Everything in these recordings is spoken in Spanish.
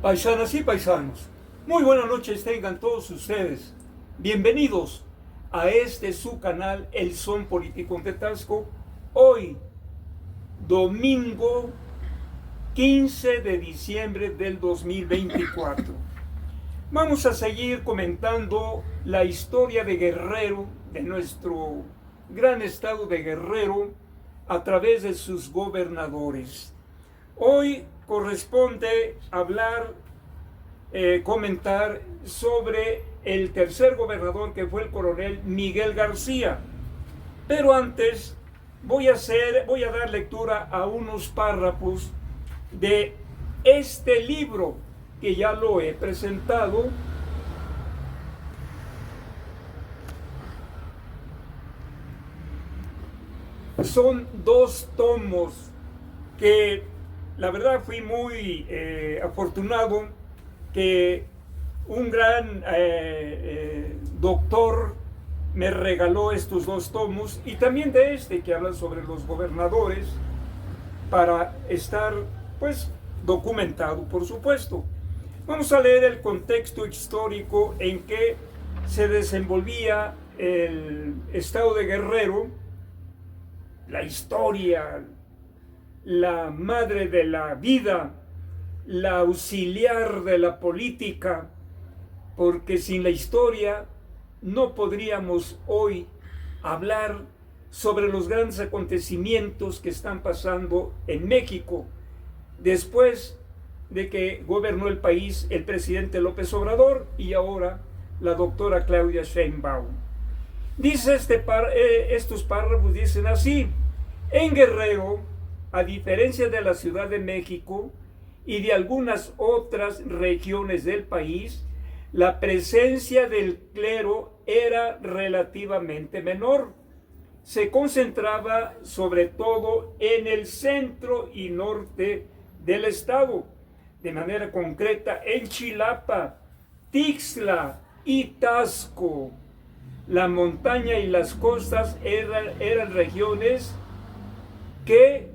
Paisanas y paisanos, muy buenas noches tengan todos ustedes. Bienvenidos a su canal, El Son Político de Tasco. Hoy, domingo 15 de diciembre del 2024. Vamos a seguir comentando la historia de Guerrero, de nuestro gran estado de Guerrero, a través de sus gobernadores. Hoy corresponde comentar sobre el tercer gobernador, que fue el coronel Miguel García. Pero antes voy a dar lectura a unos párrafos de este libro que ya lo he presentado. Son 2 tomos que la verdad fui muy afortunado que un gran doctor me regaló estos 2 tomos, y también de que habla sobre los gobernadores, para estar pues documentado, por supuesto. Vamos a leer el contexto histórico en que se desenvolvía el estado de Guerrero, la historia, la madre de la vida, la auxiliar de la política, porque sin la historia no podríamos hoy hablar sobre los grandes acontecimientos que están pasando en México después de que gobernó el país el presidente López Obrador y ahora la doctora Claudia Sheinbaum. Dice estos párrafos dicen así: en Guerrero, a diferencia de la Ciudad de México y de algunas otras regiones del país, la presencia del clero era relativamente menor. Se concentraba sobre todo en el centro y norte del estado, de manera concreta en Chilapa, Tixla y Tasco. La montaña y las costas eran regiones que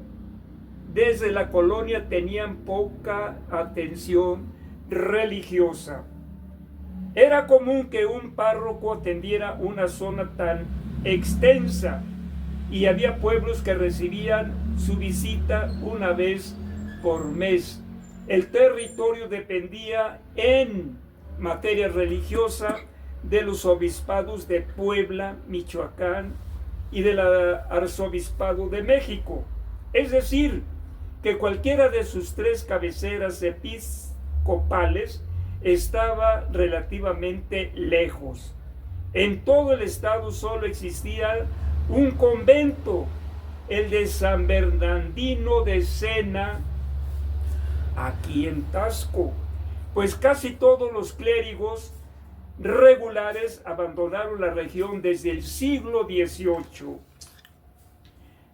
desde la colonia tenían poca atención religiosa. Era común que un párroco atendiera una zona tan extensa, y había pueblos que recibían su visita una vez por mes. El territorio dependía en materia religiosa de los obispados de Puebla, Michoacán y del arzobispado de México. Es decir, que cualquiera de sus 3 cabeceras episcopales estaba relativamente lejos. En todo el estado solo existía un convento, el de San Bernardino de Sena, aquí en Tasco, pues casi todos los clérigos regulares abandonaron la región desde el siglo XVIII.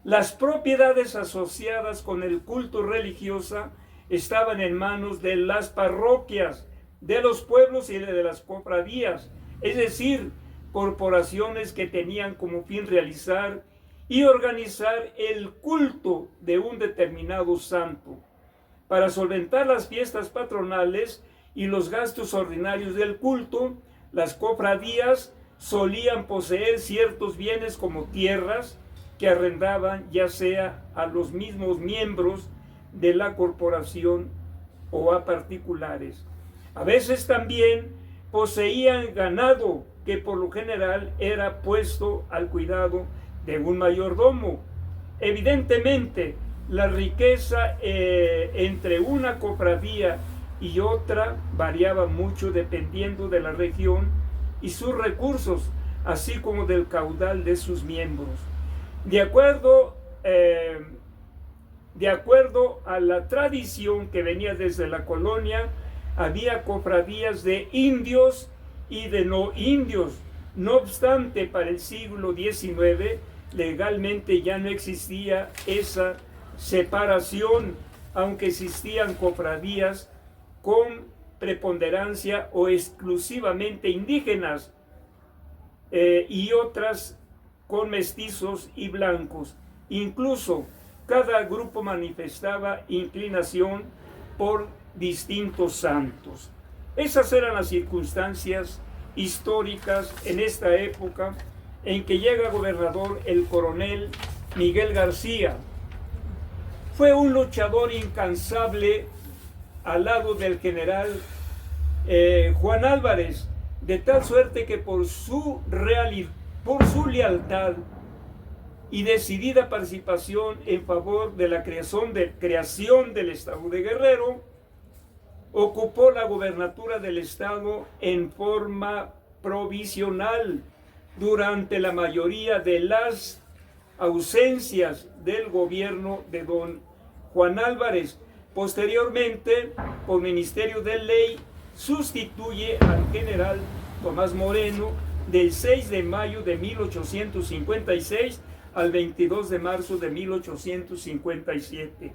Las propiedades asociadas con el culto religioso estaban en manos de las parroquias, de los pueblos y de las cofradías, es decir, corporaciones que tenían como fin realizar y organizar el culto de un determinado santo. Para solventar las fiestas patronales y los gastos ordinarios del culto, las cofradías solían poseer ciertos bienes como tierras que arrendaban ya sea a los mismos miembros de la corporación o a particulares. A veces también poseían ganado que por lo general era puesto al cuidado de un mayordomo. Evidentemente, la riqueza entre una cofradía y otra variaba mucho dependiendo de la región y sus recursos, así como del caudal de sus miembros. De acuerdo a la tradición que venía desde la colonia, había cofradías de indios y de no indios. No obstante, para el siglo XIX, legalmente ya no existía esa separación, aunque existían cofradías con preponderancia o exclusivamente indígenas y otras con mestizos y blancos. Incluso cada grupo manifestaba inclinación por distintos santos. Esas eran las circunstancias históricas en esta época en que llega gobernador el coronel Miguel García. Fue un luchador incansable al lado del general Juan Álvarez, de tal suerte que por su lealtad y decidida participación en favor de la creación del estado de Guerrero, ocupó la gobernatura del estado en forma provisional durante la mayoría de las ausencias del gobierno de don Juan Álvarez. Posteriormente, por ministerio de ley, sustituye al general Tomás Moreno del 6 de mayo de 1856 al 22 de marzo de 1857.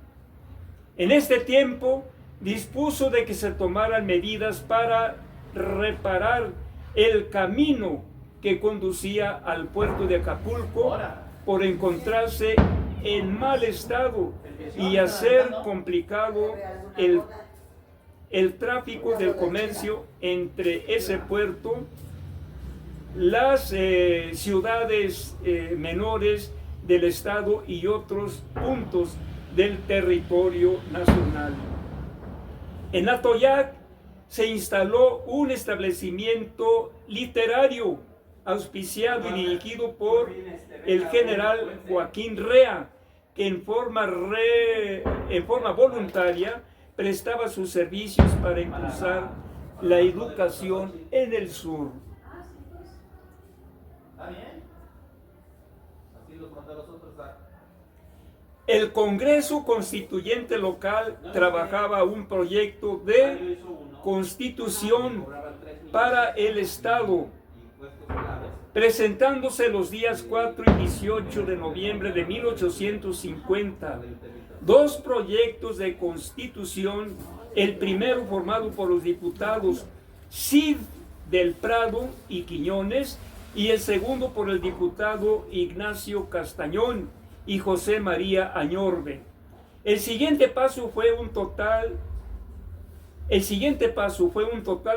En este tiempo dispuso de que se tomaran medidas para reparar el camino que conducía al puerto de Acapulco por encontrarse en mal estado y hacer complicado el tráfico del comercio entre ese puerto, las ciudades menores del estado y otros puntos del territorio nacional. En Atoyac se instaló un establecimiento literario auspiciado y dirigido por el general Joaquín Rea, que en forma voluntaria prestaba sus servicios para impulsar la educación en el sur. El Congreso Constituyente local trabajaba un proyecto de constitución para el Estado, presentándose los días 4 y 18 de noviembre de 1850. Dos proyectos de constitución, el primero formado por los diputados Cid del Prado y Quiñones, y el segundo por el diputado Ignacio Castañón y José María Añorbe. El siguiente paso fue un total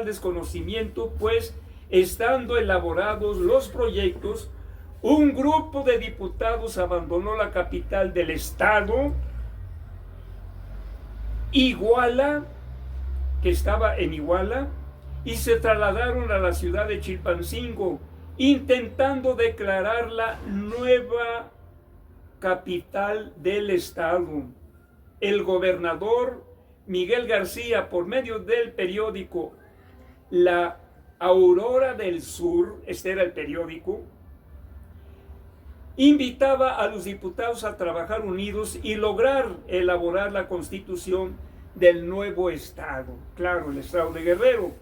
desconocimiento, pues estando elaborados los proyectos, un grupo de diputados abandonó la capital del estado, Iguala, que estaba en Iguala, y se trasladaron a la ciudad de Chilpancingo, intentando declararla nueva capital del estado. El gobernador Miguel García, por medio del periódico La Aurora del Sur, este era el periódico, invitaba a los diputados a trabajar unidos y lograr elaborar la constitución del nuevo estado, claro, el estado de Guerrero.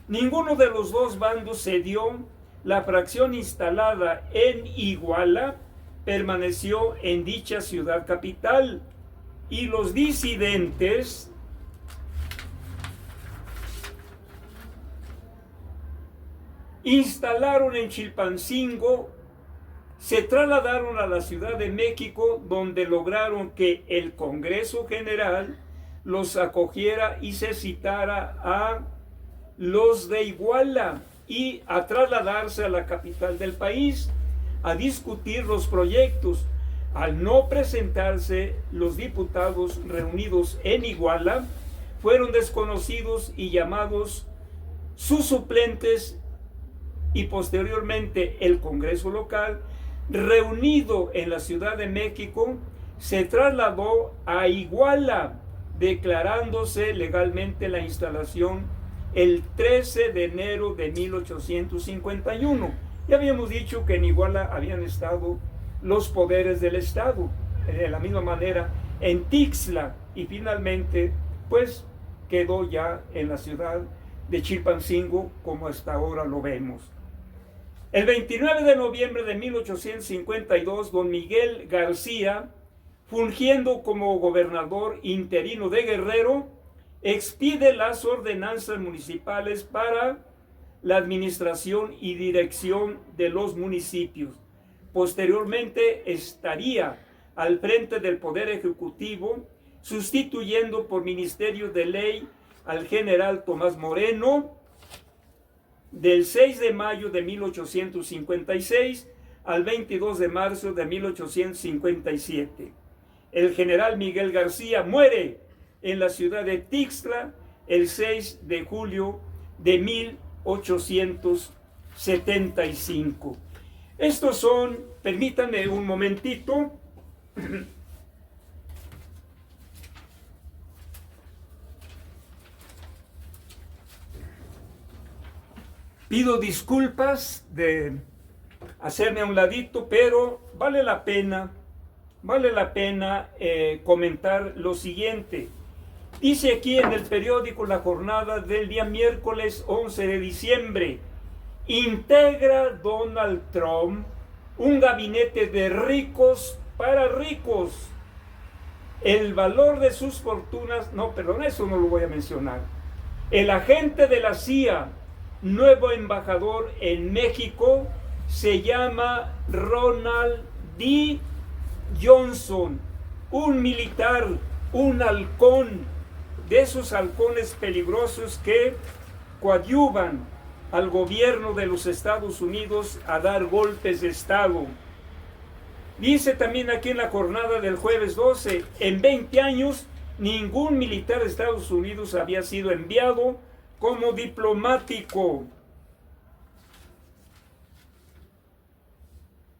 Ninguno de los dos bandos cedió. La fracción instalada en Iguala permaneció en dicha ciudad capital y los disidentes instalaron en Chilpancingo, se trasladaron a la Ciudad de México, donde lograron que el Congreso General los acogiera y se citara a los de Iguala y a trasladarse a la capital del país a discutir los proyectos. Al no presentarse, los diputados reunidos en Iguala fueron desconocidos y llamados sus suplentes, y posteriormente el Congreso local, reunido en la Ciudad de México, se trasladó a Iguala, declarándose legalmente la instalación el 13 de enero de 1851. Ya habíamos dicho que en Iguala habían estado los poderes del Estado, de la misma manera en Tixla, y finalmente pues quedó ya en la ciudad de Chilpancingo como hasta ahora lo vemos. El 29 de noviembre de 1852, don Miguel García, fungiendo como gobernador interino de Guerrero, expide las ordenanzas municipales para la administración y dirección de los municipios. Posteriormente estaría al frente del Poder Ejecutivo sustituyendo por ministerio de ley al general Tomás Moreno, del 6 de mayo de 1856 al 22 de marzo de 1857. El general Miguel García muere en la ciudad de Tixla el 6 de julio de 1875. Estos son, permítanme un momentito, pido disculpas de hacerme a un ladito, pero vale la pena comentar lo siguiente. Dice aquí en el periódico La Jornada del día miércoles 11 de diciembre, integra Donald Trump un gabinete de ricos para ricos. El valor de sus fortunas, no, perdón, eso no lo voy a mencionar. El agente de la CIA, nuevo embajador en México, se llama Ronald D. Johnson, un militar, un halcón, de esos halcones peligrosos que coadyuvan al gobierno de los Estados Unidos a dar golpes de Estado. Dice también aquí en la jornada del jueves 12, en 20 años ningún militar de Estados Unidos había sido enviado como diplomático.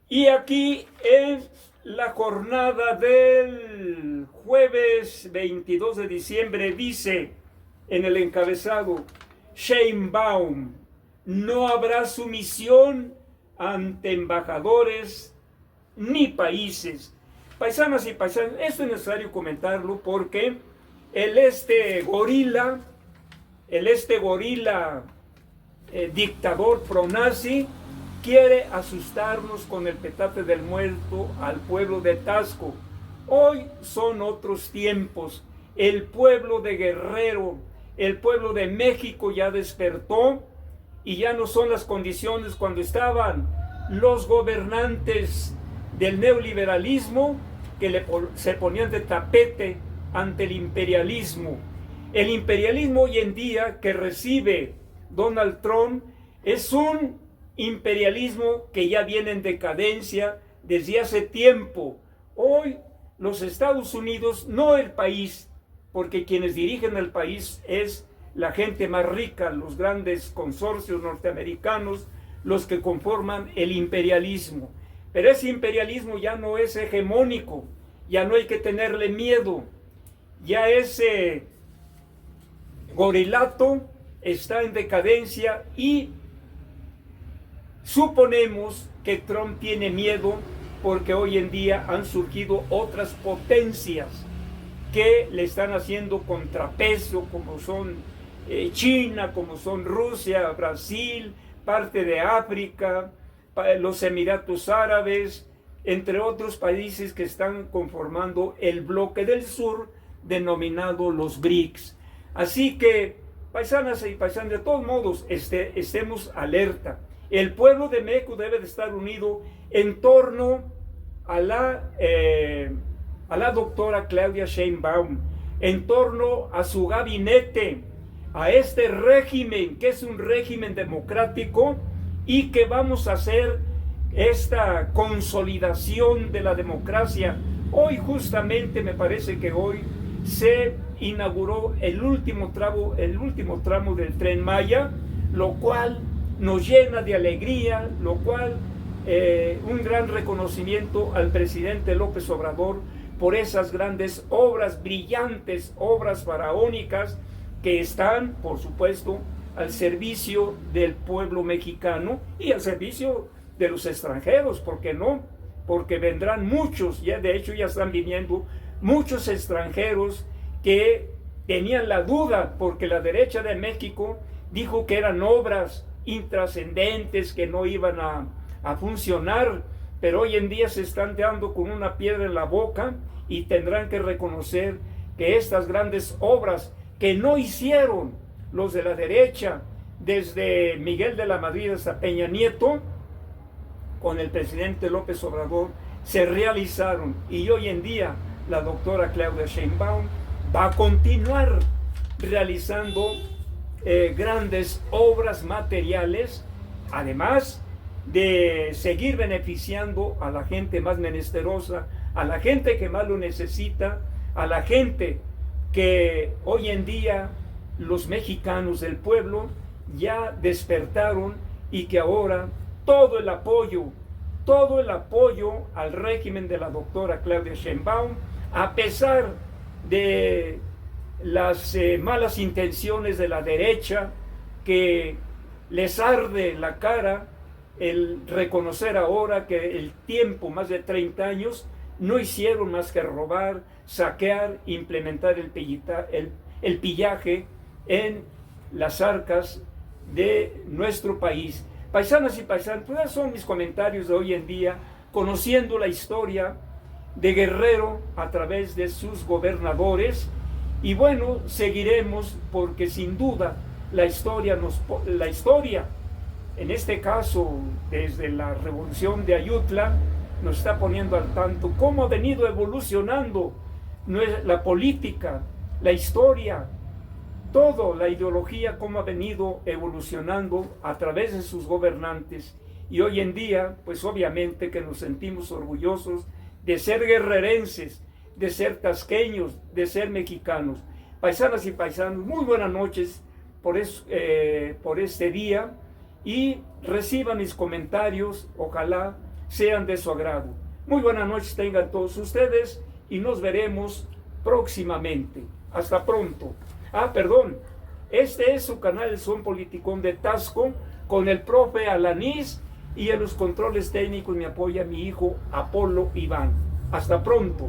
Y aquí en la jornada del jueves 22 de diciembre dice en el encabezado, Sheinbaum, no habrá sumisión ante embajadores ni países. Paisanas y paisanos, esto es necesario comentarlo porque el gorila dictador pronazi quiere asustarnos con el petate del muerto al pueblo de Taxco. Hoy son otros tiempos. El pueblo de Guerrero, el pueblo de México ya despertó y ya no son las condiciones cuando estaban los gobernantes del neoliberalismo que se ponían de tapete ante el imperialismo. El imperialismo hoy en día que recibe Donald Trump es un imperialismo que ya viene en decadencia desde hace tiempo. Hoy los Estados Unidos, no el país, porque quienes dirigen el país es la gente más rica, los grandes consorcios norteamericanos, los que conforman el imperialismo. Pero ese imperialismo ya no es hegemónico, ya no hay que tenerle miedo, ya ese gorilato está en decadencia y suponemos que Trump tiene miedo porque hoy en día han surgido otras potencias que le están haciendo contrapeso, como son China, como son Rusia, Brasil, parte de África, los Emiratos Árabes, entre otros países que están conformando el bloque del sur denominado los BRICS. Así que, paisanas y paisanos, de todos modos, estemos alerta. El pueblo de México debe de estar unido en torno a la doctora Claudia Sheinbaum, en torno a su gabinete, a este régimen que es un régimen democrático y que vamos a hacer esta consolidación de la democracia. Hoy justamente me parece que hoy se inauguró el último tramo del Tren Maya, lo cual nos llena de alegría, lo cual un gran reconocimiento al presidente López Obrador por esas grandes obras, brillantes obras faraónicas que están, por supuesto, al servicio del pueblo mexicano y al servicio de los extranjeros, ¿por qué no? Porque vendrán muchos, ya de hecho ya están viniendo muchos extranjeros que tenían la duda, porque la derecha de México dijo que eran obras intrascendentes, que no iban a funcionar, pero hoy en día se están dando con una piedra en la boca y tendrán que reconocer que estas grandes obras que no hicieron los de la derecha, desde Miguel de la Madrid hasta Peña Nieto, con el presidente López Obrador, se realizaron, y hoy en día la doctora Claudia Sheinbaum va a continuar realizando grandes obras materiales, además de seguir beneficiando a la gente más menesterosa, a la gente que más lo necesita, a la gente que hoy en día los mexicanos del pueblo ya despertaron y que ahora todo el apoyo al régimen de la doctora Claudia Sheinbaum, a pesar de las malas intenciones de la derecha, que les arde la cara el reconocer ahora que el tiempo, más de 30 años, no hicieron más que robar, saquear, implementar el pillaje en las arcas de nuestro país. Paisanas y paisanos, pues son mis comentarios de hoy en día, conociendo la historia de Guerrero a través de sus gobernadores. Y bueno, seguiremos porque sin duda la historia, en este caso desde la revolución de Ayutla, nos está poniendo al tanto cómo ha venido evolucionando la política, la historia, todo, la ideología, cómo ha venido evolucionando a través de sus gobernantes. Y hoy en día, pues obviamente que nos sentimos orgullosos de ser guerrerenses, de ser tasqueños, de ser mexicanos. Paisanas y paisanos, muy buenas noches por este día, y reciban mis comentarios, ojalá sean de su agrado. Muy buenas noches tengan todos ustedes y nos veremos próximamente. Hasta pronto. Perdón, este es su canal El Son Politicón de Tasco, con el profe Alanís, y en los controles técnicos me apoya mi hijo Apolo Iván. Hasta pronto.